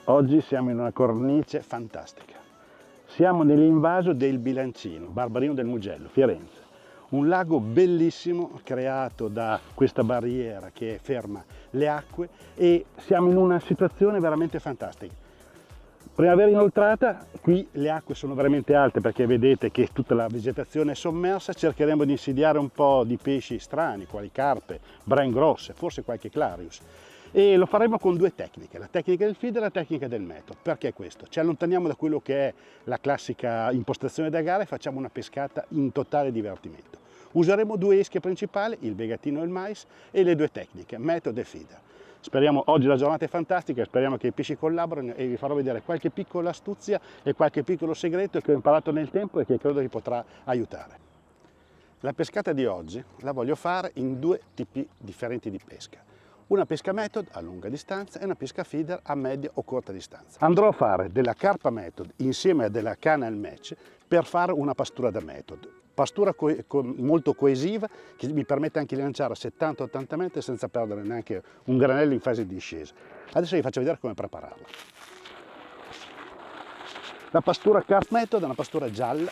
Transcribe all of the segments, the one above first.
Oggi siamo in una cornice fantastica. Siamo nell'invaso del Bilancino, Barbarino del Mugello, Firenze. Un lago bellissimo creato da questa barriera che ferma le acque e siamo in una situazione veramente fantastica. Primavera inoltrata, qui le acque sono veramente alte perché vedete che tutta la vegetazione è sommersa. Cercheremo di insidiare un po' di pesci strani, quali carpe, brain grosse, forse qualche clarius. E lo faremo con due tecniche, la tecnica del feed e la tecnica del metodo. Perché questo? Ci allontaniamo da quello che è la classica impostazione da gara e facciamo una pescata in totale divertimento. Useremo due esche principali, il begatino e il mais, e le due tecniche, metodo e feeder. Speriamo, oggi la giornata è fantastica, speriamo che i pesci collaborino e vi farò vedere qualche piccola astuzia e qualche piccolo segreto che ho imparato nel tempo e che credo vi potrà aiutare. La pescata di oggi la voglio fare in due tipi differenti di pesca. Una pesca method a lunga distanza e una pesca feeder a media o corta distanza. Andrò a fare della carpa method insieme a della canal match per fare una pastura da method. Pastura molto coesiva che mi permette anche di lanciare a 70-80 metri senza perdere neanche un granello in fase di discesa. Adesso vi faccio vedere come prepararla. La pastura carp method è una pastura gialla,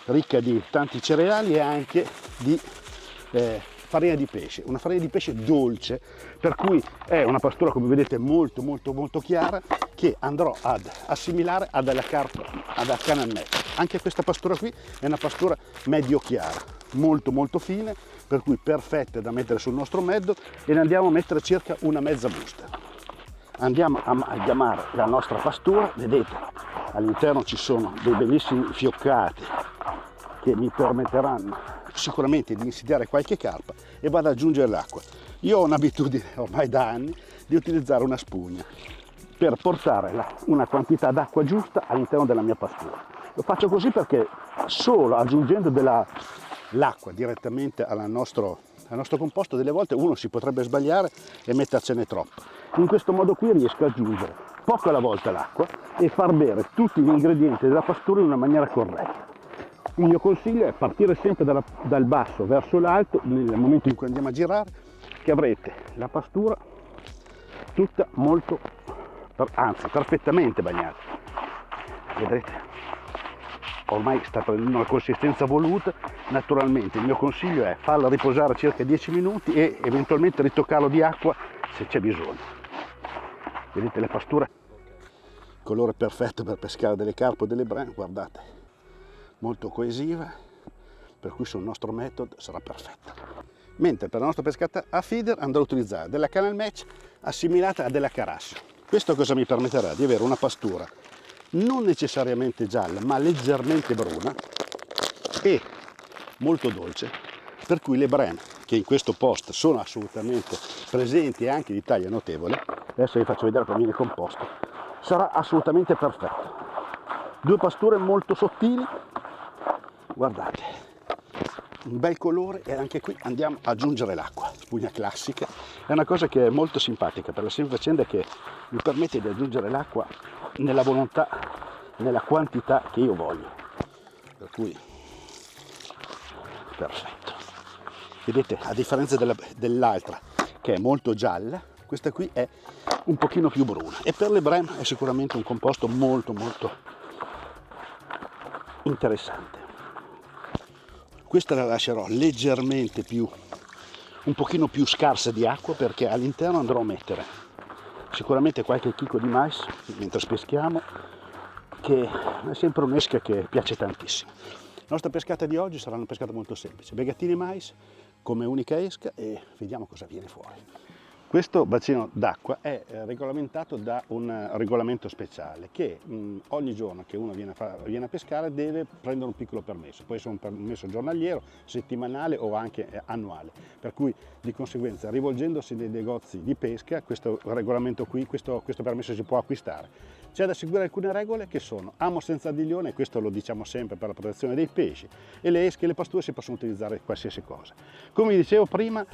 ricca di tanti cereali e anche di farina di pesce, una farina di pesce dolce, per cui è una pastura, come vedete, molto chiara, che andrò ad assimilare a della carpa, ad canal match. Anche questa pastura qui è una pastura medio chiara, molto fine, per cui perfette da mettere sul nostro mezzo, e ne andiamo a mettere circa una mezza busta. Andiamo a amalgamare la nostra pastura, vedete, all'interno ci sono dei bellissimi fioccati che mi permetteranno sicuramente di insidiare qualche carpa, e vado ad aggiungere l'acqua. Io ho un'abitudine ormai da anni di utilizzare una spugna per portare una quantità d'acqua giusta all'interno della mia pastura. Lo faccio così perché solo aggiungendo l'acqua direttamente al nostro composto delle volte uno si potrebbe sbagliare e mettercene troppo. In questo modo qui riesco ad aggiungere poco alla volta l'acqua e far bere tutti gli ingredienti della pastura in una maniera corretta. Il mio consiglio è partire sempre dal basso verso l'alto nel momento in cui andiamo a girare, che avrete la pastura tutta anzi perfettamente bagnata. Vedrete, ormai sta prendendo una consistenza voluta. Naturalmente il mio consiglio è farla riposare circa 10 minuti e eventualmente ritoccarlo di acqua se c'è bisogno. Vedete la pastura? Colore perfetto per pescare delle carpe o delle brain, guardate. Molto coesiva, per cui sul nostro metodo sarà perfetta. Mentre per la nostra pescata a feeder andrò a utilizzare della canal match assimilata a della carassio. Questo cosa mi permetterà? Di avere una pastura non necessariamente gialla, ma leggermente bruna e molto dolce, per cui le breme, che in questo post sono assolutamente presenti e anche di taglia notevole, adesso vi faccio vedere come viene composto, sarà assolutamente perfetto. Due pasture molto sottili, guardate, un bel colore, e anche qui andiamo ad aggiungere l'acqua, spugna classica. È una cosa che è molto simpatica per la semplice faccenda che mi permette di aggiungere l'acqua nella volontà, nella quantità che io voglio, per cui perfetto. Vedete, a differenza dell'altra che è molto gialla, questa qui è un pochino più bruna, e per le brem è sicuramente un composto molto interessante. Questa la lascerò leggermente un pochino più scarsa di acqua, perché all'interno andrò a mettere sicuramente qualche chicco di mais mentre peschiamo, che è sempre un'esca che piace tantissimo. La nostra pescata di oggi sarà una pescata molto semplice, begatini e mais come unica esca, e vediamo cosa viene fuori. Questo bacino d'acqua è regolamentato da un regolamento speciale che ogni giorno che uno viene a pescare deve prendere un piccolo permesso, può essere un permesso giornaliero, settimanale o anche annuale, per cui di conseguenza rivolgendosi nei negozi di pesca questo regolamento qui, questo permesso si può acquistare. C'è da seguire alcune regole che sono amo senza ardiglione, questo lo diciamo sempre per la protezione dei pesci, e le esche e le pasture si possono utilizzare qualsiasi cosa. Come dicevo prima,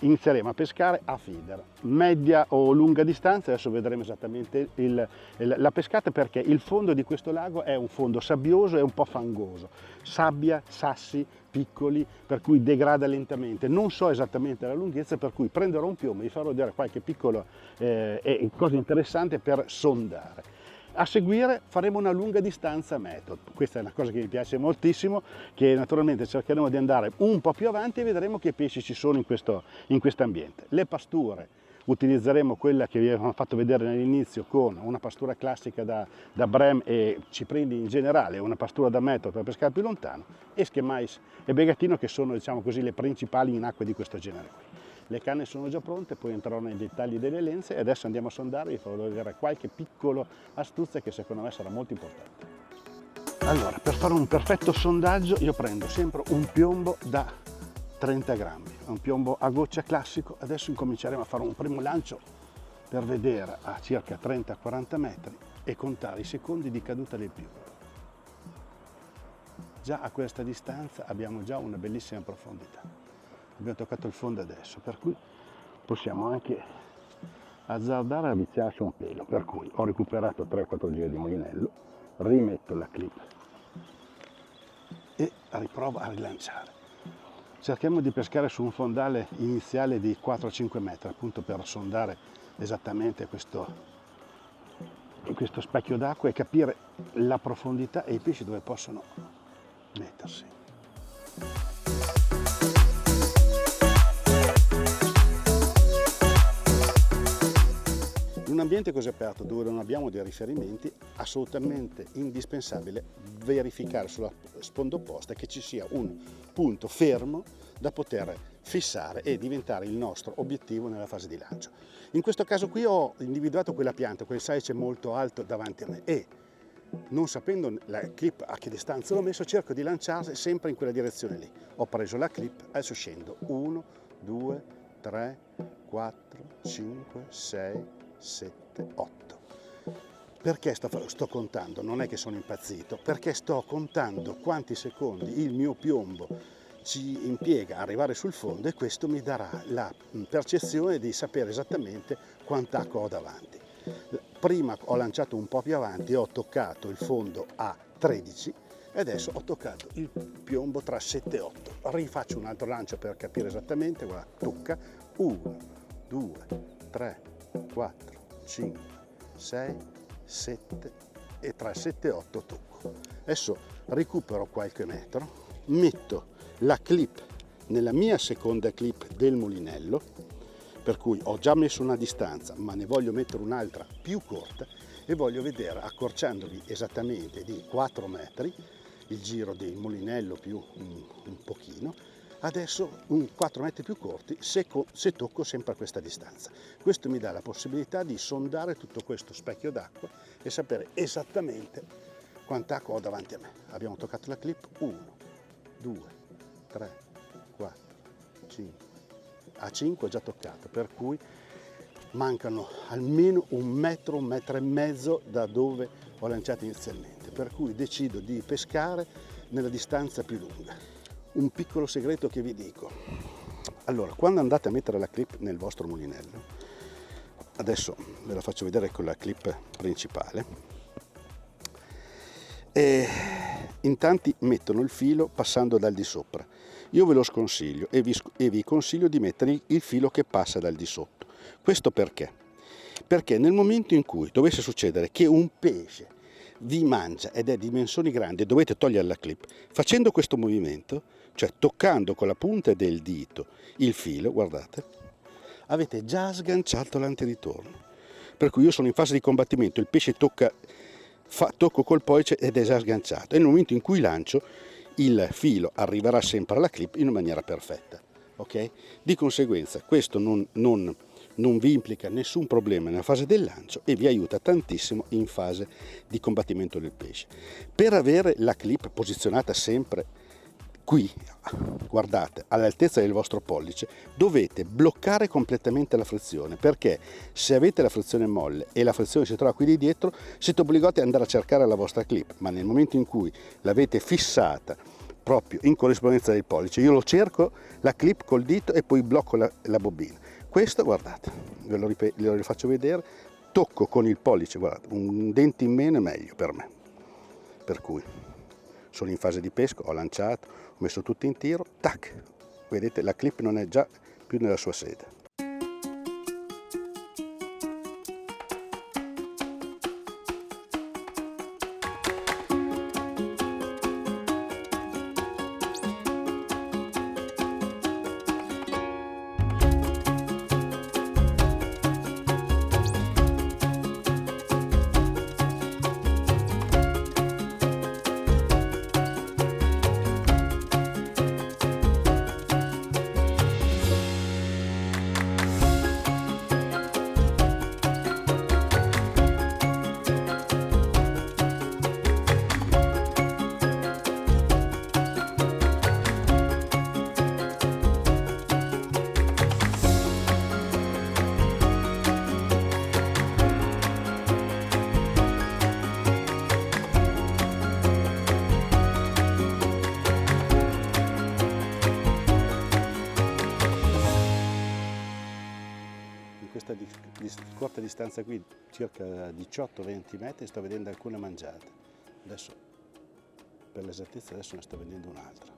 inizieremo a pescare a feeder, media o lunga distanza, adesso vedremo esattamente la pescata, perché il fondo di questo lago è un fondo sabbioso e un po' fangoso, sabbia, sassi piccoli, per cui degrada lentamente. Non so esattamente la lunghezza, per cui prenderò un piombo e vi farò vedere qualche piccola cosa interessante per sondare. A seguire faremo una lunga distanza method, questa è una cosa che mi piace moltissimo, che naturalmente cercheremo di andare un po' più avanti e vedremo che pesci ci sono in questo ambiente. Le pasture, utilizzeremo quella che vi abbiamo fatto vedere all'inizio con una pastura classica da brem e ciprendi in generale, una pastura da method per pescare più lontano, esche, mais e begatino, che sono, diciamo così, le principali in acque di questo genere qui. Le canne sono già pronte, poi entrerò nei dettagli delle lenze e adesso andiamo a sondare e vi farò vedere qualche piccola astuzia che secondo me sarà molto importante. Allora, per fare un perfetto sondaggio io prendo sempre un piombo da 30 grammi, un piombo a goccia classico. Adesso incominceremo a fare un primo lancio per vedere a circa 30-40 metri e contare i secondi di caduta del piombo. Già a questa distanza abbiamo già una bellissima profondità. Abbiamo toccato il fondo adesso, per cui possiamo anche azzardare a viziarci un pelo, per cui ho recuperato 3-4 giri di mulinello, rimetto la clip e riprovo a rilanciare. Cerchiamo di pescare su un fondale iniziale di 4-5 metri, appunto per sondare esattamente questo specchio d'acqua e capire la profondità e i pesci dove possono mettersi. In un ambiente così aperto, dove non abbiamo dei riferimenti, assolutamente indispensabile verificare sulla sponda opposta che ci sia un punto fermo da poter fissare e diventare il nostro obiettivo nella fase di lancio. In questo caso qui ho individuato quella pianta, quel salice molto alto davanti a me e, non sapendo la clip a che distanza l'ho messo, cerco di lanciare sempre in quella direzione lì. Ho preso la clip, adesso scendo 1, 2, 3, 4, 5, 6, 7, 8. Perché sto contando? Non è che sono impazzito, perché sto contando quanti secondi il mio piombo ci impiega a arrivare sul fondo e questo mi darà la percezione di sapere esattamente quant'acqua ho davanti. Prima ho lanciato un po' più avanti, ho toccato il fondo a 13 e adesso ho toccato il piombo tra 7 e 8. Rifaccio un altro lancio per capire esattamente, guarda, tocca 1, 2, 3, 4, 5, 6, 7 e tra 7 e 8 tocco. Adesso recupero qualche metro, metto la clip nella mia seconda clip del mulinello, per cui ho già messo una distanza ma ne voglio mettere un'altra più corta e voglio vedere, accorciandovi esattamente di 4 metri il giro del mulinello più un pochino, adesso 4 metri più corti se tocco sempre a questa distanza. Questo mi dà la possibilità di sondare tutto questo specchio d'acqua e sapere esattamente quant'acqua ho davanti a me. Abbiamo toccato la clip 1, 2, 3, 4, 5, a 5 ho già toccato, per cui mancano almeno un metro e mezzo da dove ho lanciato inizialmente, per cui decido di pescare nella distanza più lunga. Un piccolo segreto che vi dico: allora, quando andate a mettere la clip nel vostro mulinello, adesso ve la faccio vedere con la clip principale, in tanti mettono il filo passando dal di sopra. Io ve lo sconsiglio e vi consiglio di mettere il filo che passa dal di sotto. Questo perché? Perché nel momento in cui dovesse succedere che un pesce vi mangia ed è di dimensioni grandi e dovete togliere la clip, facendo questo movimento, cioè toccando con la punta del dito il filo, guardate, avete già sganciato l'antiritorno. Per cui io sono in fase di combattimento, il pesce tocco col pollice ed è già sganciato e nel momento in cui lancio il filo arriverà sempre alla clip in maniera perfetta, ok? Di conseguenza questo non vi implica nessun problema nella fase del lancio e vi aiuta tantissimo in fase di combattimento del pesce. Per avere la clip posizionata sempre qui, guardate, all'altezza del vostro pollice, dovete bloccare completamente la frizione, perché se avete la frizione molle e la frizione si trova qui di dietro, siete obbligati ad andare a cercare la vostra clip, ma nel momento in cui l'avete fissata proprio in corrispondenza del pollice, io lo cerco la clip col dito e poi blocco la bobina. Questo, guardate, ve lo rifaccio vedere, tocco con il pollice, guardate, un dente in meno è meglio per me, per cui sono in fase di pesca, ho lanciato, ho messo tutto in tiro, tac, vedete la clip non è già più nella sua sede. Corta distanza qui, circa 18-20 metri, sto vedendo alcune mangiate. Adesso, per l'esattezza, adesso ne sto vedendo un'altra.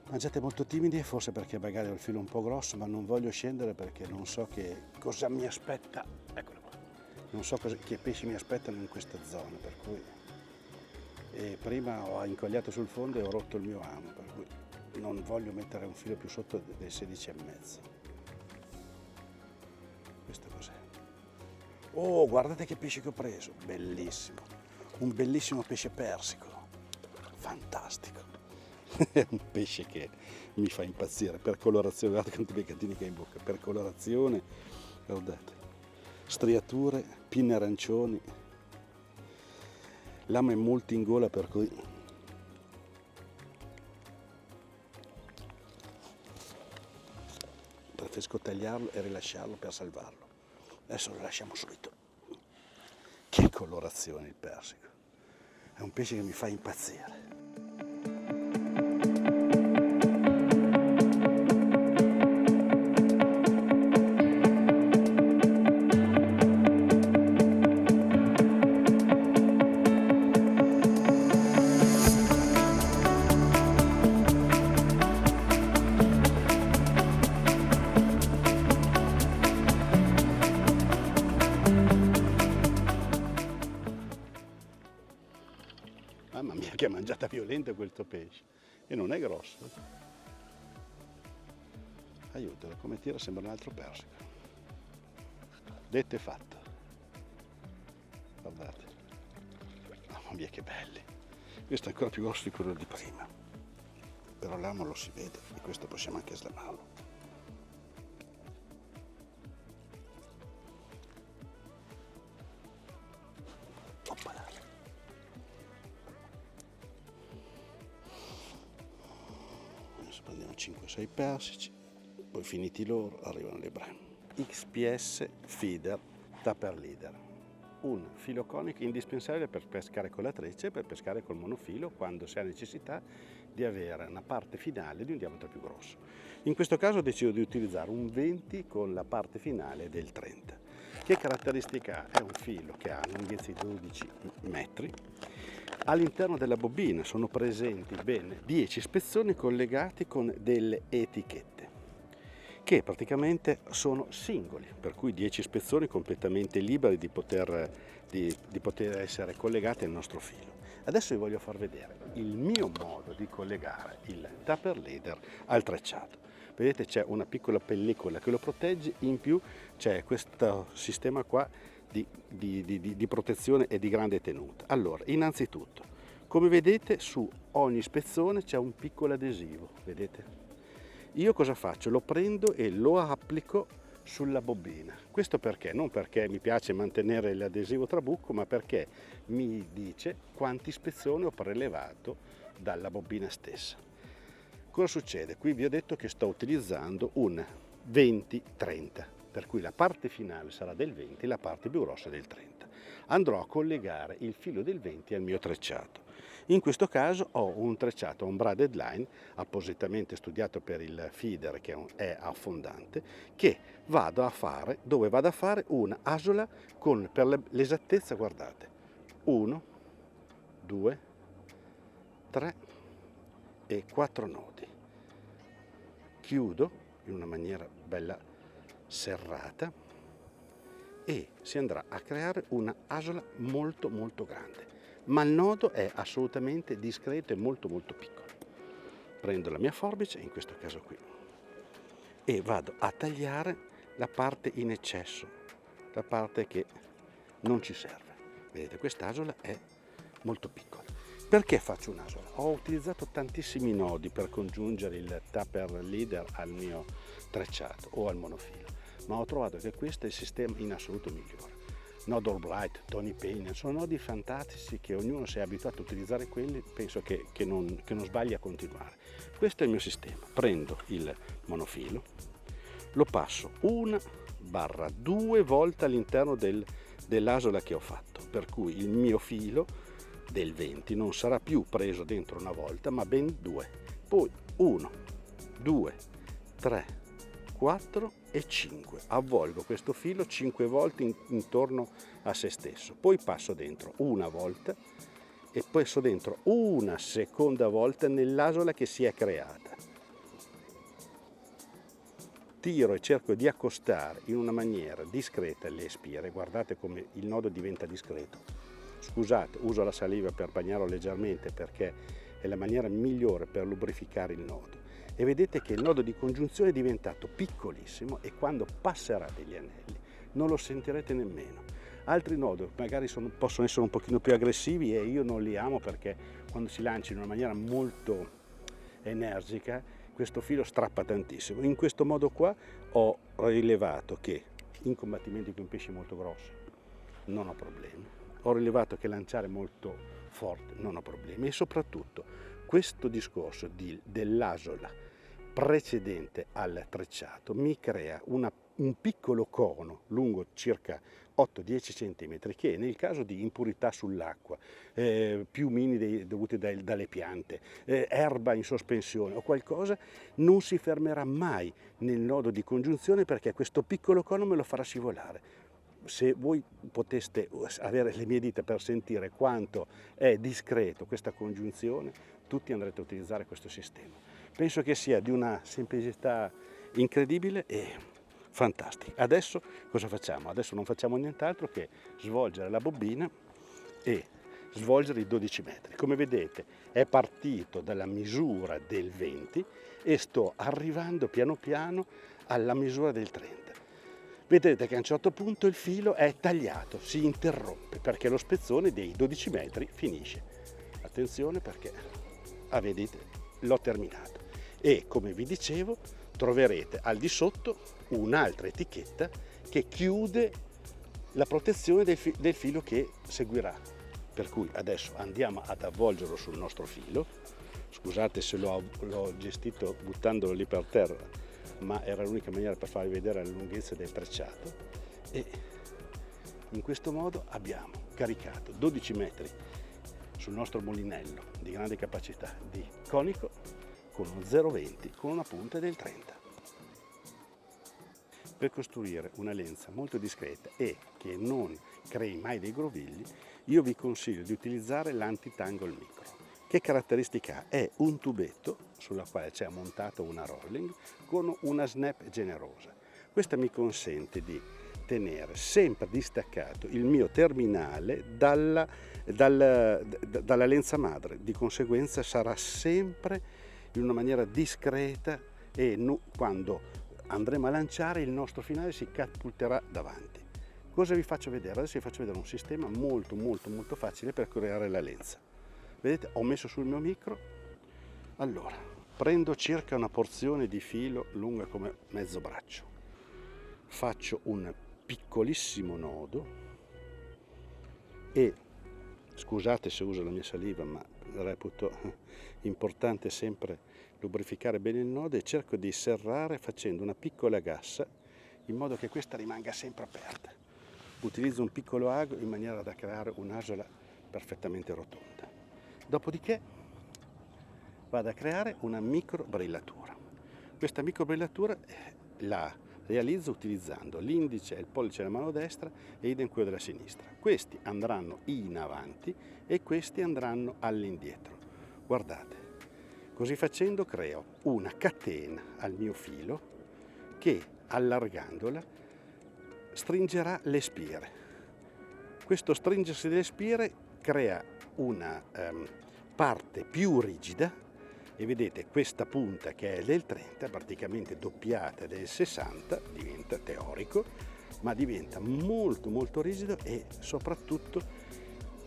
Mangiate molto timidi, forse perché magari ho il filo un po' grosso, ma non voglio scendere perché non so che cosa mi aspetta. Eccolo qua. Non so che pesci mi aspettano in questa zona, per cui prima ho incogliato sul fondo e ho rotto il mio amo, per cui non voglio mettere un filo più sotto dei 16,5. Questo cos'è? Oh, guardate che pesce che ho preso, bellissimo, un bellissimo pesce persico, fantastico. È un pesce che mi fa impazzire per colorazione, guardate quanti beccatini che ha in bocca, per colorazione, guardate, striature, pinne arancioni, l'amo è molto in gola, per cui preferisco tagliarlo e rilasciarlo per salvarlo. Adesso lo lasciamo subito. Che colorazione il persico! È un pesce che mi fa impazzire. Mamma mia, che mangiata violenta questo pesce, e non è grosso. Aiuto, come tira sembra un altro persico. Detto e fatto. Guardate, mamma mia che belli. Questo è ancora più grosso di quello di prima, però l'amo lo si vede e questo possiamo anche slamarlo. Oppala. Prendiamo 5-6 persici, poi finiti loro arrivano le bremme. XPS Feeder Tupper Leader, un filo conico indispensabile per pescare con la treccia e per pescare col monofilo quando si ha necessità di avere una parte finale di un diametro più grosso. In questo caso ho deciso di utilizzare un 20 con la parte finale del 30. Che caratteristica ha? È un filo che ha una lunghezza di 12 metri. All'interno della bobina sono presenti ben 10 spezzoni collegati con delle etichette che praticamente sono singoli, per cui 10 spezzoni completamente liberi di poter essere collegati al nostro filo. Adesso vi voglio far vedere il mio modo di collegare il Tupper Leader al trecciato. Vedete, c'è una piccola pellicola che lo protegge, in più c'è questo sistema qua di protezione e di grande tenuta. Allora, innanzitutto, come vedete, su ogni spezzone c'è un piccolo adesivo, vedete? Io cosa faccio? Lo prendo e lo applico sulla bobina. Questo perché? Non perché mi piace mantenere l'adesivo trabucco, ma perché mi dice quanti spezzoni ho prelevato dalla bobina stessa. Cosa succede? Qui vi ho detto che sto utilizzando un 20-30, per cui la parte finale sarà del 20 e la parte più grossa del 30. Andrò a collegare il filo del 20 al mio trecciato. In questo caso ho un trecciato, un braided line appositamente studiato per il feeder, che è affondante, che vado a fare, dove vado a fare una asola con, per l'esattezza, guardate, 1, 2, 3 e 4 nodi. Chiudo in una maniera bella serrata e si andrà a creare una asola molto molto grande, ma il nodo è assolutamente discreto e molto molto piccolo. Prendo la mia forbice, in questo caso qui, e vado a tagliare la parte in eccesso, la parte che non ci serve. Vedete, quest'asola è molto piccola. Perché faccio un'asola? Ho utilizzato tantissimi nodi per congiungere il taper leader al mio trecciato o al monofilo, ma ho trovato che questo è il sistema in assoluto migliore. Nodo Albright, Tony Payne, sono nodi fantastici che ognuno si è abituato a utilizzare quelli, penso che non sbagli a continuare. Questo è il mio sistema. Prendo il monofilo, lo passo 1-2 volte all'interno dell'asola che ho fatto, per cui il mio filo del 20 non sarà più preso dentro una volta, ma ben 2. Poi 1, 2, 3, 4 e 5. Avvolgo questo filo 5 volte intorno a se stesso. Poi passo dentro una volta e passo dentro una seconda volta nell'asola che si è creata. Tiro e cerco di accostare in una maniera discreta le spire. Guardate come il nodo diventa discreto. Scusate, uso la saliva per bagnarlo leggermente perché è la maniera migliore per lubrificare il nodo. E vedete che il nodo di congiunzione è diventato piccolissimo e quando passerà degli anelli non lo sentirete nemmeno. Altri nodi magari possono essere un pochino più aggressivi e io non li amo perché quando si lancia in una maniera molto energica questo filo strappa tantissimo. In questo modo qua ho rilevato che in combattimenti con pesci molto grossi non ho problemi. Ho rilevato che lanciare molto forte non ho problemi e soprattutto questo discorso dell'asola precedente al trecciato mi crea un piccolo cono lungo circa 8-10 cm che nel caso di impurità sull'acqua, piumini dovuti dalle piante, erba in sospensione o qualcosa, non si fermerà mai nel nodo di congiunzione perché questo piccolo cono me lo farà scivolare. Se voi poteste avere le mie dita per sentire quanto è discreto questa congiunzione, tutti andrete a utilizzare questo sistema. Penso che sia di una semplicità incredibile e fantastica. Adesso cosa facciamo? Adesso non facciamo nient'altro che svolgere la bobina e svolgere i 12 metri. Come vedete è partito dalla misura del 20 e sto arrivando piano piano alla misura del 30. Vedete che a un certo punto il filo è tagliato, si interrompe perché lo spezzone dei 12 metri finisce. Attenzione perché, vedete, l'ho terminato. E come vi dicevo, troverete al di sotto un'altra etichetta che chiude la protezione del filo che seguirà. Per cui adesso andiamo ad avvolgerlo sul nostro filo. Scusate se l'ho gestito buttandolo lì per terra, ma era l'unica maniera per farvi vedere la lunghezza del trecciato e in questo modo abbiamo caricato 12 metri sul nostro mulinello di grande capacità di conico con uno 0,20 con una punta del 30. Per costruire una lenza molto discreta e che non crei mai dei grovigli, io vi consiglio di utilizzare l'anti-tangle micro. Che caratteristica ha? È un tubetto sulla quale c'è montata una rolling con una snap generosa. Questa mi consente di tenere sempre distaccato il mio terminale dalla lenza madre, di conseguenza sarà sempre in una maniera discreta e quando andremo a lanciare il nostro finale si catapulterà davanti. Cosa vi faccio vedere? Adesso vi faccio vedere un sistema molto molto molto facile per creare la lenza. Vedete, ho messo sul mio micro. Allora, prendo circa una porzione di filo lunga come mezzo braccio, faccio un piccolissimo nodo e Scusate se uso la mia saliva, ma reputo importante sempre lubrificare bene il nodo, e cerco di serrare facendo una piccola gassa in modo che questa rimanga sempre aperta. Utilizzo un piccolo ago in maniera da creare un'asola perfettamente rotonda. Dopodiché vado a creare una micro brillatura. Questa micro brillatura la realizzo utilizzando l'indice e il pollice della mano destra e idem quello della sinistra. Questi andranno in avanti e questi andranno all'indietro. Guardate, così facendo creo una catena al mio filo che, allargandola, stringerà le spire. Questo stringersi delle spire crea una parte più rigida, e vedete questa punta che è del 30, praticamente doppiata del 60, diventa teorico, ma diventa molto molto rigido, e soprattutto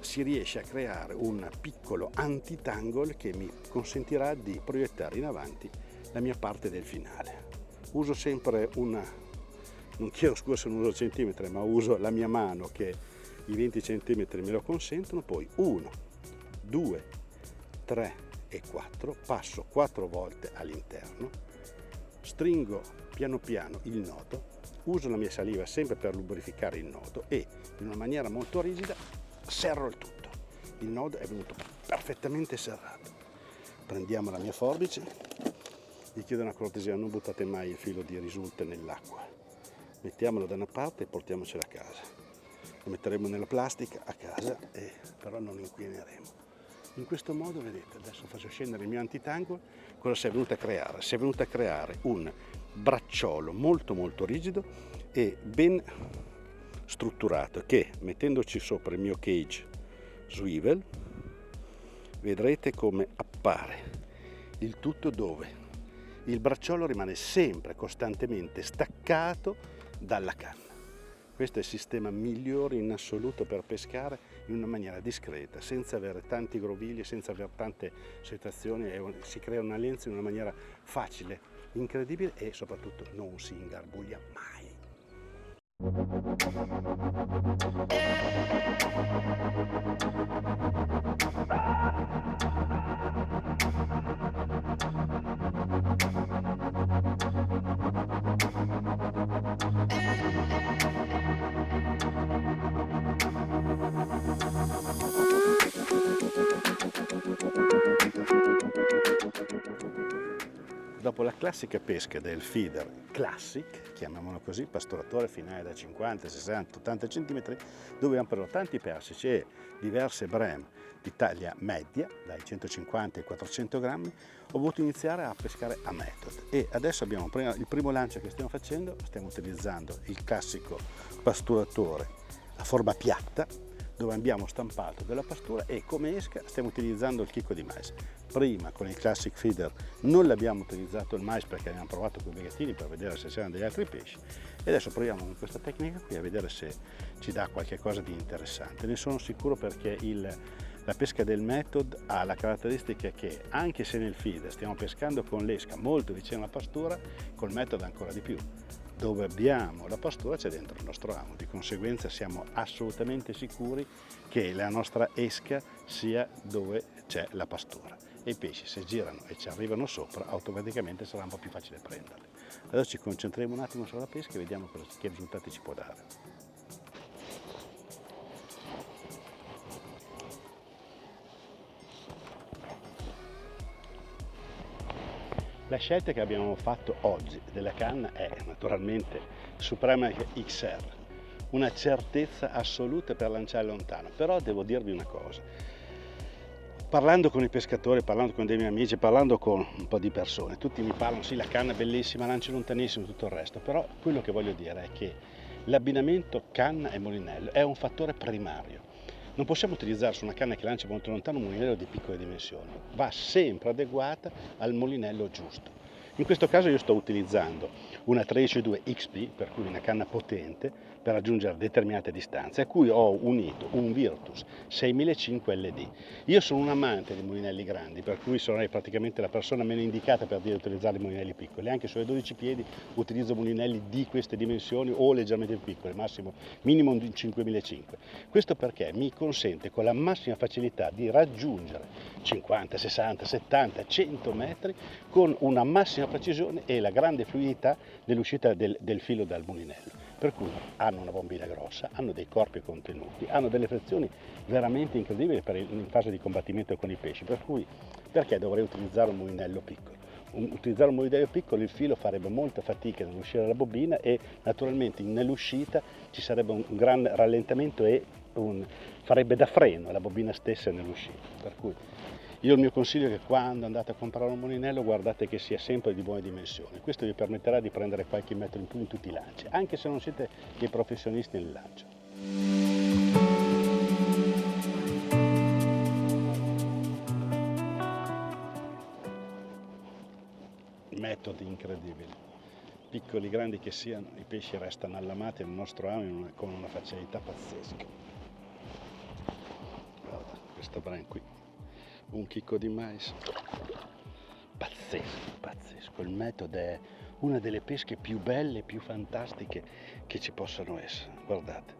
si riesce a creare un piccolo anti-tangle che mi consentirà di proiettare in avanti la mia parte del finale. Uso sempre non chiedo scusa se non uso centimetri, ma uso la mia mano che i 20 centimetri me lo consentono, poi 1, 2, 3 e 4, passo 4 volte all'interno, stringo piano piano il nodo, uso la mia saliva sempre per lubrificare il nodo e in una maniera molto rigida serro il tutto. Il nodo è venuto perfettamente serrato. Prendiamo la mia forbice, vi chiedo una cortesia, non buttate mai il filo di risulta nell'acqua, mettiamolo da una parte e portiamocelo a casa. Lo metteremo nella plastica a casa, però non inquineremo. In questo modo, vedete, adesso faccio scendere il mio antitangle. Cosa si è venuto a creare? Si è venuto a creare un bracciolo molto molto rigido e ben strutturato che, mettendoci sopra il mio cage swivel, vedrete come appare il tutto, dove il bracciolo rimane sempre costantemente staccato dalla canna. Questo è il sistema migliore in assoluto per pescare in una maniera discreta, senza avere tanti grovigli, senza avere tante situazioni, e si crea una lenza in una maniera facile, incredibile, e soprattutto non si ingarbuglia mai. Dopo la classica pesca del feeder classic, chiamiamolo così, pastoratore finale da 50, 60, 80 cm, dove abbiamo preso tanti persici e diverse brem di taglia media, dai 150 ai 400 grammi, ho voluto iniziare a pescare a method. E adesso abbiamo il primo lancio che stiamo facendo, stiamo utilizzando il classico pasturatore a forma piatta, dove abbiamo stampato della pastura, e come esca stiamo utilizzando il chicco di mais. Prima con il classic feeder non l'abbiamo utilizzato il mais perché abbiamo provato con i bigliettini per vedere se c'erano degli altri pesci, e adesso proviamo con questa tecnica qui a vedere se ci dà qualche cosa di interessante. Ne sono sicuro, perché la pesca del method ha la caratteristica che, anche se nel feeder stiamo pescando con l'esca molto vicino alla pastura, col method ancora di più. Dove abbiamo la pastura c'è dentro il nostro amo, di conseguenza siamo assolutamente sicuri che la nostra esca sia dove c'è la pastura, e i pesci, se girano e ci arrivano sopra, automaticamente sarà un po' più facile prenderli. Adesso ci concentriamo un attimo sulla pesca e vediamo che risultati ci può dare. La scelta che abbiamo fatto oggi della canna è naturalmente Suprema XR, una certezza assoluta per lanciare lontano. Però devo dirvi una cosa, parlando con i pescatori, parlando con dei miei amici, parlando con un po' di persone, tutti mi parlano, sì, la canna è bellissima, lanci lontanissimo e tutto il resto, però quello che voglio dire è che l'abbinamento canna e molinello è un fattore primario. Non possiamo utilizzare su una canna che lancia molto lontano un molinello di piccole dimensioni, va sempre adeguata al molinello giusto. In questo caso io sto utilizzando una 13.2 XP, per cui una canna potente, per raggiungere determinate distanze, a cui ho unito un Virtus 6005 LD. Io sono un amante di mulinelli grandi, per cui sarei praticamente la persona meno indicata per dire utilizzare i mulinelli piccoli. Anche sulle 12 piedi utilizzo mulinelli di queste dimensioni o leggermente più piccoli, massimo minimo di 5500. Questo perché mi consente con la massima facilità di raggiungere 50, 60, 70, 100 metri con una massima precisione e la grande fluidità nell'uscita del filo dal mulinello. Per cui hanno una bombina grossa, hanno dei corpi contenuti, hanno delle frizioni veramente incredibili in fase di combattimento con i pesci, per cui perché dovrei utilizzare un mulinello piccolo? Utilizzare un mulinello piccolo, il filo farebbe molta fatica nell'uscire dalla bobina e naturalmente nell'uscita ci sarebbe un gran rallentamento e farebbe da freno alla bobina stessa nell'uscita. Per cui il mio consiglio è che quando andate a comprare un mulinello guardate che sia sempre di buone dimensioni. Questo vi permetterà di prendere qualche metro in più in tutti i lanci, anche se non siete dei professionisti nel lancio. Metodi incredibili. Piccoli, grandi che siano, i pesci restano allamati nel nostro amo con una facilità pazzesca. Guarda, questo bran qui. Un chicco di mais, pazzesco, il metodo è una delle pesche più belle, più fantastiche che ci possano essere. Guardate,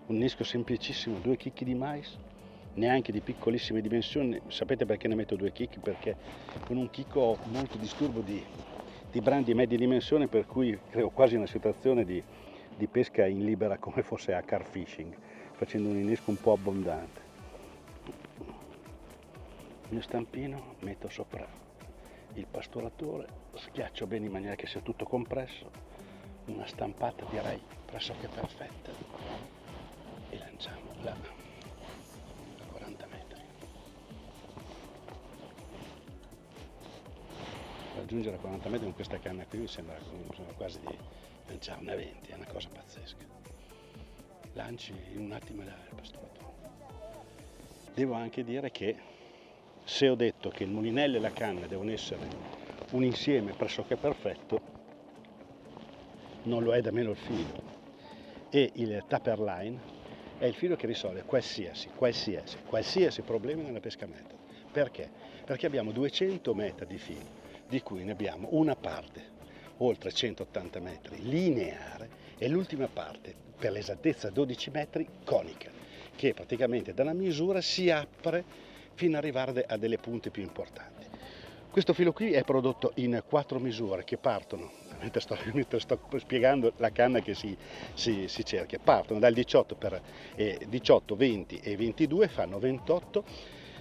un nisco semplicissimo, 2 chicchi di mais, neanche di piccolissime dimensioni. Sapete perché ne metto 2 chicchi? Perché con un chicco ho molto disturbo di brandi di medie dimensioni, per cui creo quasi una situazione di pesca in libera come fosse a car fishing, facendo un innesco un po' abbondante. Il mio stampino, metto sopra il pasturatore, schiaccio bene in maniera che sia tutto compresso, una stampata direi pressoché perfetta e lanciamo là a 40 metri. Raggiungere a 40 metri con questa canna qui mi sembra quasi di lanciare una 20, è una cosa pazzesca. Lanci in un attimo là il pasturatore. Devo anche dire che se ho detto che il mulinello e la canna devono essere un insieme pressoché perfetto, non lo è da meno il filo. E il taper line è il filo che risolve qualsiasi problema nella pesca metodo. Perché? Perché abbiamo 200 metri di filo, di cui ne abbiamo una parte, oltre 180 metri, lineare, e l'ultima parte, per l'esattezza 12 metri, conica, che praticamente dalla misura si apre fino ad arrivare a delle punte più importanti. Questo filo qui è prodotto in 4 misure che partono, mentre sto spiegando la canna che si cerca, partono dal 18 per 18, 20 e 22, fanno 28,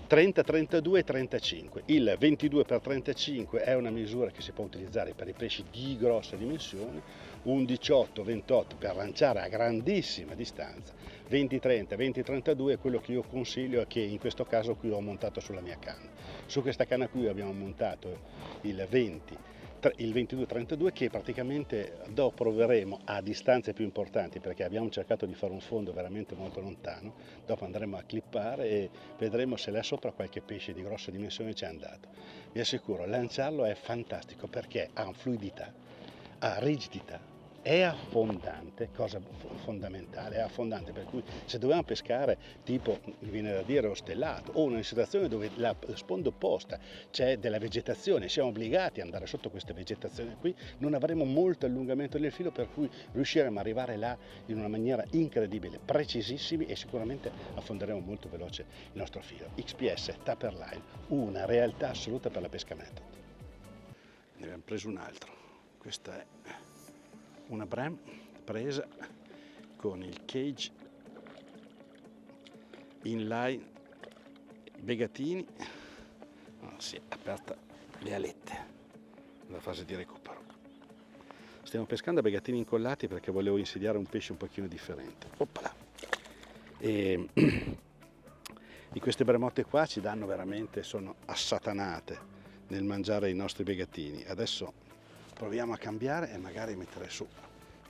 30, 32 e 35. Il 22x35 è una misura che si può utilizzare per i pesci di grossa dimensione, un 18-28 per lanciare a grandissima distanza, 20-30, 20-32 è quello che io consiglio e che in questo caso qui ho montato sulla mia canna. Su questa canna qui abbiamo montato il 22-32 che praticamente dopo proveremo a distanze più importanti, perché abbiamo cercato di fare un fondo veramente molto lontano, dopo andremo a clippare e vedremo se là sopra qualche pesce di grossa dimensione ci è andato. Vi assicuro, lanciarlo è fantastico perché ha fluidità, ha rigidità, è affondante, cosa fondamentale, è affondante, per cui se dobbiamo pescare tipo, mi viene da dire, ostellato o una situazione dove la sponda opposta c'è della vegetazione, siamo obbligati ad andare sotto questa vegetazione qui, non avremo molto allungamento del filo, per cui riusciremo ad arrivare là in una maniera incredibile, precisissimi, e sicuramente affonderemo molto veloce il nostro filo. XPS Taper Line, una realtà assoluta per la pesca method. Ne abbiamo preso un altro, questa è una bram presa con il cage inline Begatini, si è aperta le alette nella fase di recupero. Stiamo pescando a begatini incollati perché volevo insidiare un pesce un pochino differente. Oppala. E queste bremotte qua ci danno veramente, sono assatanate nel mangiare i nostri begatini. Adesso proviamo a cambiare e magari mettere su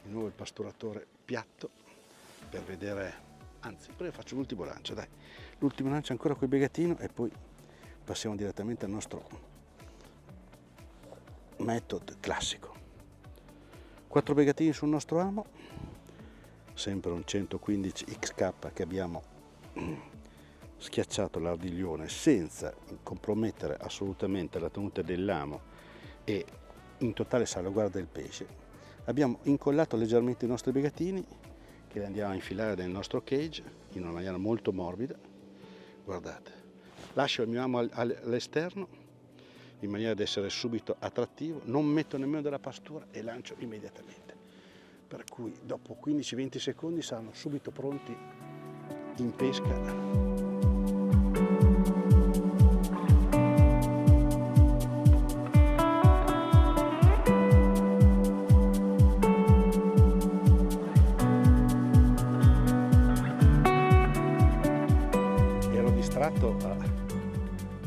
di nuovo il pasturatore piatto per vedere, anzi prima faccio l'ultimo lancio, dai, l'ultimo lancio ancora con il begatino e poi passiamo direttamente al nostro metodo classico. 4 begatini sul nostro amo, sempre un 115 XK che abbiamo schiacciato l'ardiglione senza compromettere assolutamente la tenuta del lamo e in totale salvaguardia del pesce. Abbiamo incollato leggermente i nostri begatini che li andiamo a infilare nel nostro cage in una maniera molto morbida. Guardate, lascio il mio amo all'esterno in maniera da essere subito attrattivo, non metto nemmeno della pastura e lancio immediatamente, per cui dopo 15-20 secondi saranno subito pronti in pesca.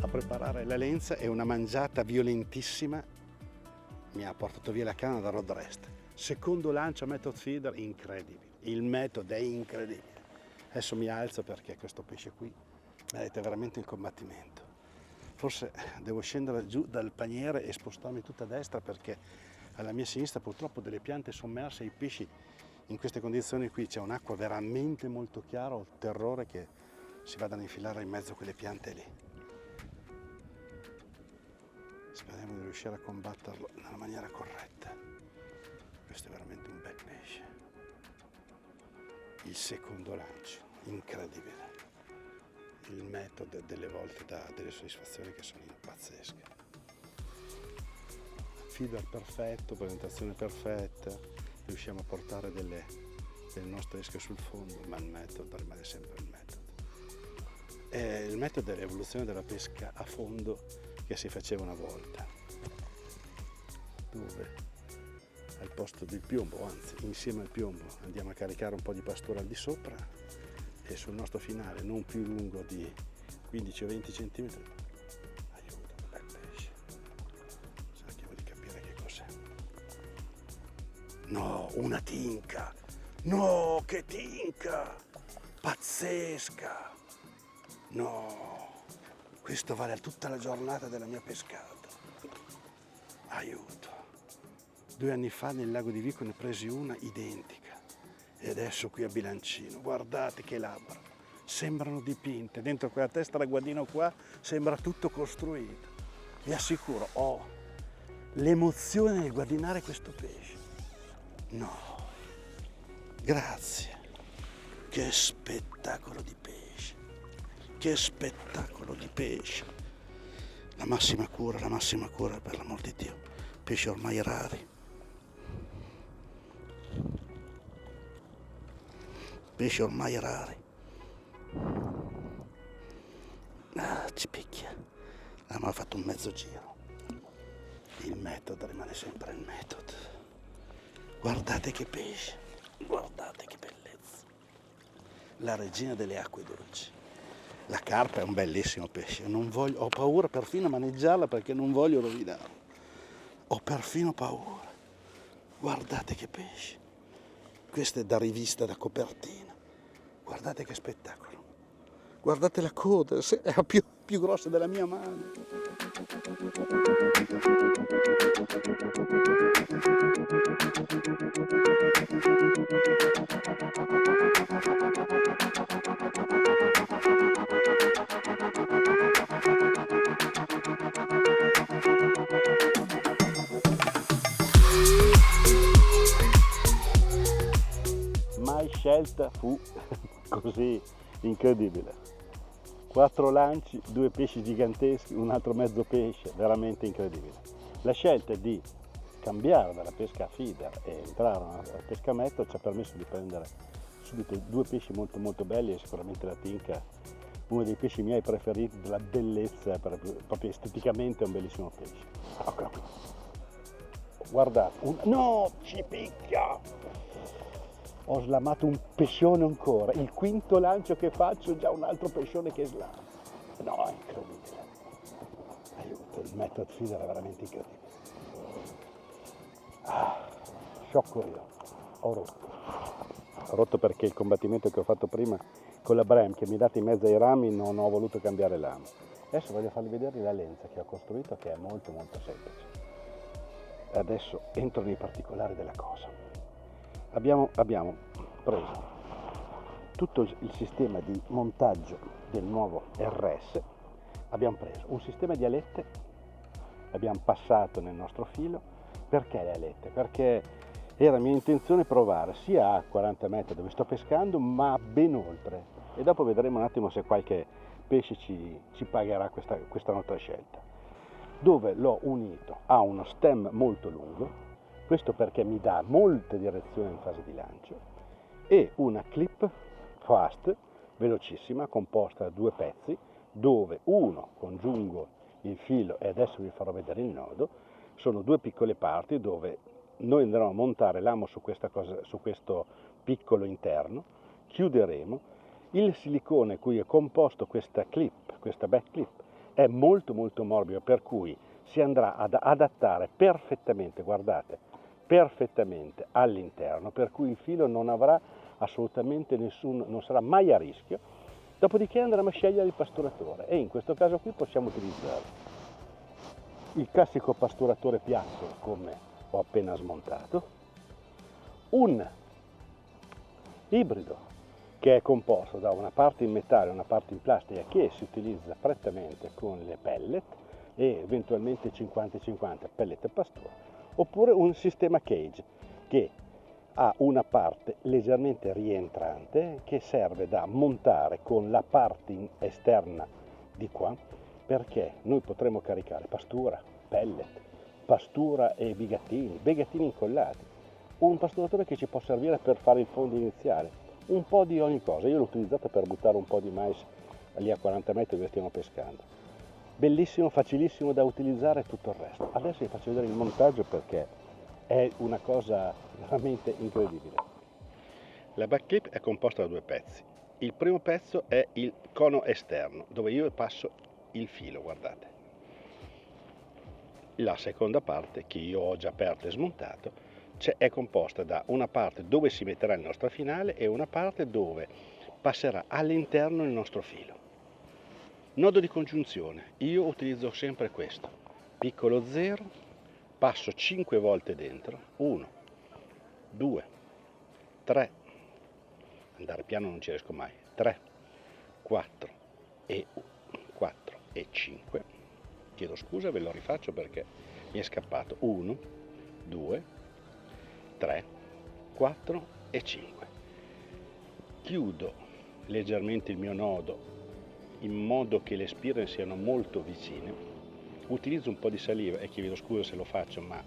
A preparare la lenza e una mangiata violentissima mi ha portato via la canna da Rod Rest. Secondo lancio method feeder incredibile, il metodo è incredibile. Adesso mi alzo perché questo pesce qui vedete veramente il combattimento. Forse devo scendere giù dal paniere e spostarmi tutta a destra perché alla mia sinistra purtroppo delle piante sommerse, i pesci in queste condizioni qui c'è un'acqua veramente molto chiara, ho il terrore che si vadano a infilare in mezzo a quelle piante lì. Speriamo di riuscire a combatterlo nella maniera corretta. Questo è veramente un bel pesce. Il secondo lancio, incredibile. Il metodo delle volte dà delle soddisfazioni che sono pazzesche. Feeder perfetto, presentazione perfetta, riusciamo a portare delle nostre esche sul fondo, ma il metodo rimane sempre il metodo. Il metodo è l'evoluzione della pesca a fondo che si faceva una volta, dove al posto del piombo, anzi insieme al piombo, andiamo a caricare un po' di pastura al di sopra e sul nostro finale non più lungo di 15 o 20 cm. Aiuto, che bel pesce. Cerchiamo di capire che cos'è. No, una tinca! No, che tinca! Pazzesca! No, questo vale tutta la giornata della mia pescata. Aiuto. 2 anni fa nel lago di Vico ne presi una identica e adesso qui a Bilancino. Guardate che labbra, sembrano dipinte. Dentro quella testa da guadino qua sembra tutto costruito. Vi assicuro, ho l'emozione nel guardinare questo pesce. No, grazie. Che spettacolo di pesce. Che spettacolo di pesce! La massima cura per l'amor di Dio. Pesci ormai rari. Pesci ormai rari. Ah, ci picchia. Abbiamo fatto un mezzo giro. Il metodo rimane sempre il metodo. Guardate che pesce. Guardate che bellezza. La regina delle acque dolci. La carpa è un bellissimo pesce, ho paura perfino a maneggiarla perché non voglio rovinarla. Ho perfino paura. Guardate che pesce. Questo è da rivista, da copertina. Guardate che spettacolo. Guardate la coda, è più grossa della mia mano. Mai scelta fu così incredibile. 4 lanci, 2 pesci giganteschi, un altro mezzo pesce, veramente incredibile. La scelta di cambiare dalla pesca a feeder e entrare a pesca a metodo ci ha permesso di prendere subito 2 pesci molto molto belli e sicuramente la tinca, uno dei pesci miei preferiti, della bellezza, proprio esteticamente è un bellissimo pesce. Ecco. Guardate, no, ci picchia! Ho slamato un pescione ancora, il quinto lancio che faccio già un altro pescione che slama. No, è incredibile. Aiuto, il method feeder è veramente incredibile. Sciocco io, ho rotto. Ho rotto perché il combattimento che ho fatto prima con la Brem che mi date in mezzo ai rami non ho voluto cambiare lama. Adesso voglio farvi vedere la lenza che ho costruito che è molto molto semplice. Adesso entro nei particolari della cosa. Abbiamo preso tutto il sistema di montaggio del nuovo RS, abbiamo preso un sistema di alette, abbiamo passato nel nostro filo. Perché le alette? Perché era mia intenzione provare sia a 40 metri dove sto pescando, ma ben oltre, e dopo vedremo un attimo se qualche pesce ci pagherà questa nostra scelta, dove l'ho unito a uno stem molto lungo, questo perché mi dà molte direzioni in fase di lancio, e una clip fast, velocissima, composta da 2 pezzi, dove uno congiungo il filo e adesso vi farò vedere il nodo. Sono 2 piccole parti dove noi andremo a montare l'amo su questo piccolo interno, chiuderemo. Il silicone cui è composto questa back clip, è molto molto morbido, per cui si andrà ad adattare perfettamente, guardate, perfettamente all'interno, per cui il filo non avrà assolutamente non sarà mai a rischio. Dopodiché andremo a scegliere il pasturatore, e in questo caso qui possiamo utilizzare il classico pasturatore piatto come ho appena smontato, un ibrido che è composto da una parte in metallo e una parte in plastica, che si utilizza prettamente con le pellet e eventualmente 50-50 pellet e pastura, oppure un sistema cage che ha una parte leggermente rientrante che serve da montare con la parte esterna di qua, perché noi potremo caricare pastura, pellet, pastura e bigattini incollati, un pasturatore che ci può servire per fare il fondo iniziale, un po' di ogni cosa. Io l'ho utilizzato per buttare un po' di mais lì a 40 metri dove stiamo pescando. Bellissimo, facilissimo da utilizzare, e tutto il resto. Adesso vi faccio vedere il montaggio perché è una cosa veramente incredibile. La back clip è composta da 2 pezzi. Il primo pezzo è il cono esterno, dove io passo il filo, guardate. La seconda parte, che io ho già aperto e smontato, è composta da una parte dove si metterà il nostro finale e una parte dove passerà all'interno il nostro filo. Nodo di congiunzione, io utilizzo sempre questo, piccolo 0, passo 5 volte dentro, 1, 2, 3, andare piano non ci riesco mai, 3, 4 e 5, chiedo scusa, ve lo rifaccio perché mi è scappato, 1, 2, 3, 4 e 5, chiudo leggermente il mio nodo in modo che le spire siano molto vicine. Utilizzo un po' di saliva e chiedo scusa se lo faccio, ma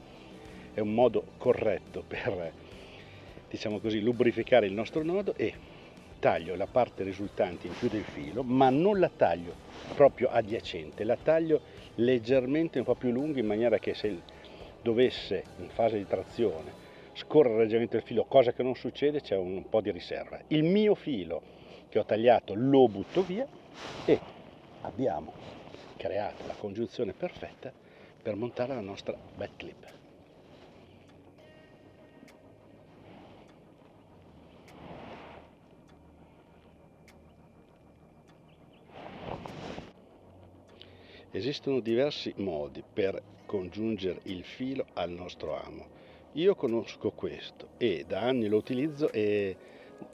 è un modo corretto per, diciamo così, lubrificare il nostro nodo, e taglio la parte risultante in più del filo, ma non la taglio proprio adiacente, la taglio leggermente un po' più lunga, in maniera che se dovesse in fase di trazione scorrere leggermente il filo, cosa che non succede, c'è un po' di riserva. Il mio filo che ho tagliato lo butto via e abbiamo creato la congiunzione perfetta per montare la nostra back clip. Esistono diversi modi per congiungere il filo al nostro amo. Io conosco questo e da anni lo utilizzo e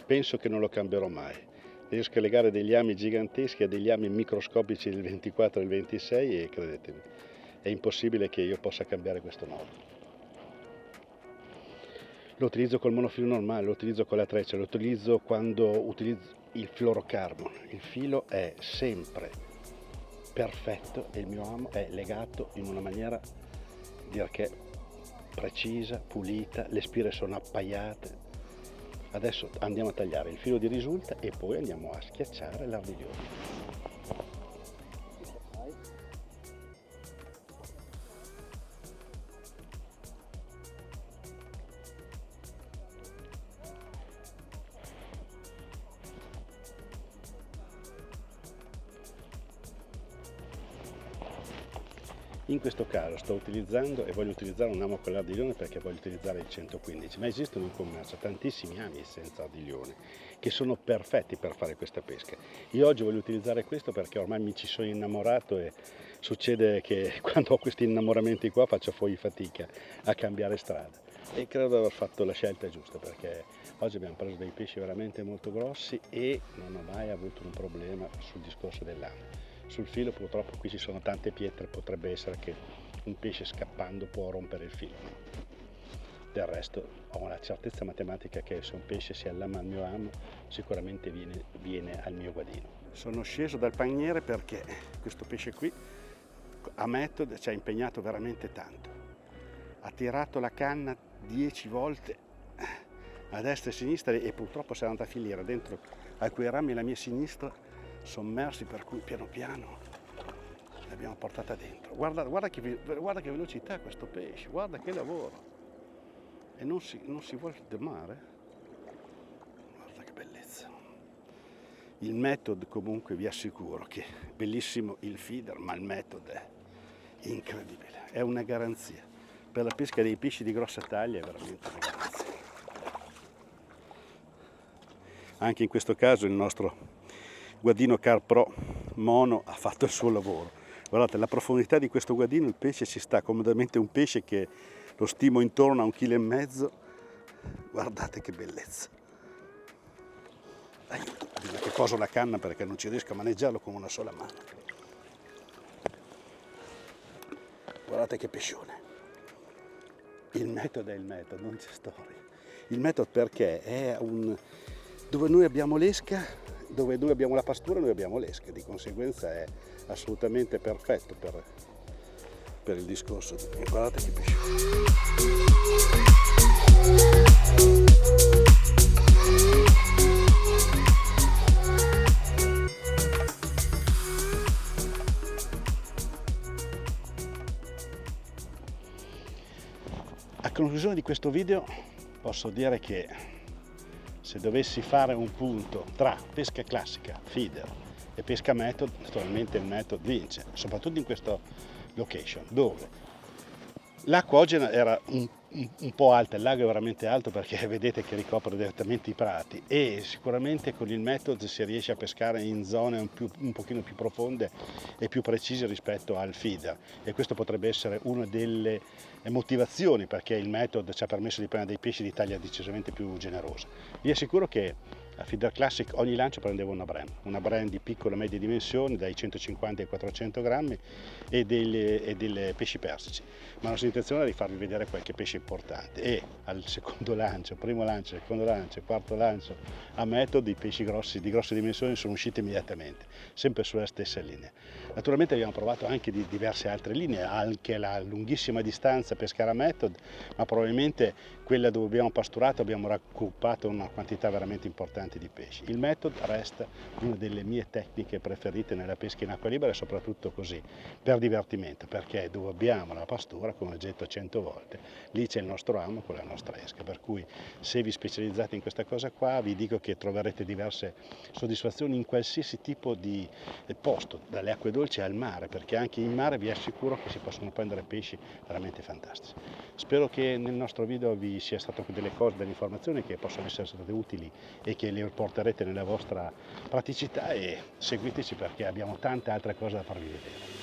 penso che non lo cambierò mai. Riesco a legare degli ami giganteschi a degli ami microscopici del 24 e del 26 e credetemi, è impossibile che io possa cambiare questo nodo. Lo utilizzo col monofilo normale, lo utilizzo con la treccia, lo utilizzo quando utilizzo il fluorocarbon. Il filo è sempre perfetto e il mio amo è legato in una maniera, direi che precisa, pulita, le spire sono appaiate. Adesso andiamo a tagliare il filo di risulta e poi andiamo a schiacciare l'ardiglione. In questo caso sto utilizzando e voglio utilizzare un amo con l'ardiglione perché voglio utilizzare il 115, ma esistono in commercio tantissimi ami senza ardiglione che sono perfetti per fare questa pesca. Io oggi voglio utilizzare questo perché ormai mi ci sono innamorato e succede che quando ho questi innamoramenti qua faccio poi fatica a cambiare strada. e credo di aver fatto la scelta giusta, perché oggi abbiamo preso dei pesci veramente molto grossi e non ho mai avuto un problema sul discorso del lame. Sul filo purtroppo qui ci sono tante pietre, potrebbe essere che un pesce scappando può rompere il filo. Del resto ho una certezza matematica che se un pesce si allama al mio amo sicuramente viene al mio guadino. Sono sceso dal paniere perché questo pesce qui a Method ci ha impegnato veramente tanto. Ha tirato la canna 10 volte a destra e a sinistra e purtroppo si è andata a finire dentro a quei rami alla mia sinistra sommersi, per cui piano piano l'abbiamo portata dentro. Guarda che velocità questo pesce, guarda che lavoro. E non si vuole fermare. Guarda che bellezza. Il Method comunque vi assicuro che è bellissimo il feeder, ma il Method è incredibile, è una garanzia. Per la pesca dei pesci di grossa taglia è veramente una garanzia. Anche in questo caso il nostro guadino Carp Pro mono ha fatto il suo lavoro. Guardate la profondità di questo guadino, il pesce ci sta comodamente, un pesce che lo stimo intorno a 1,5 kg. Guardate che bellezza. Aiuto, bisogna che poso la canna perché non ci riesco a maneggiarlo con una sola mano. Guardate che pescione. Il Method è il Method, non c'è storia. Il Method perché è dove noi abbiamo l'esca, dove noi abbiamo la pastura, noi abbiamo l'esca, di conseguenza è assolutamente perfetto per il discorso. Guardate che pescione. A conclusione di questo video posso dire che se dovessi fare un punto tra pesca classica, feeder e pesca method, naturalmente il method vince, soprattutto in questa location dove l'acqua oggi era un po' alta, il lago è veramente alto perché vedete che ricopre direttamente i prati e sicuramente con il method si riesce a pescare in zone un pochino più profonde e più precise rispetto al feeder, e questo potrebbe essere una delle motivazioni perché il method ci ha permesso di prendere dei pesci di taglia decisamente più generosa. Vi assicuro che a Feeder Classic ogni lancio prendeva una brand di piccole e medie dimensioni, dai 150 ai 400 grammi e delle pesci persici, ma la nostra intenzione era di farvi vedere qualche pesce importante, e al secondo lancio, primo lancio, secondo lancio, quarto lancio a method i pesci grossi di grosse dimensioni sono usciti immediatamente, sempre sulla stessa linea. Naturalmente abbiamo provato anche di diverse altre linee, anche la lunghissima distanza pescare a method, ma probabilmente quella dove abbiamo pasturato abbiamo raccompato una quantità veramente importante di pesci. Il method resta una delle mie tecniche preferite nella pesca in acqua libera, e soprattutto così per divertimento, perché dove abbiamo la pastura, come ho detto 100 volte, lì c'è il nostro amo con la nostra esca, per cui se vi specializzate in questa cosa qua vi dico che troverete diverse soddisfazioni in qualsiasi tipo di posto, dalle acque dolci al mare, perché anche in mare vi assicuro che si possono prendere pesci veramente fantastici. Spero che nel nostro video vi sia stato delle cose, delle informazioni che possono essere state utili e che le porterete nella vostra praticità, e seguiteci perché abbiamo tante altre cose da farvi vedere.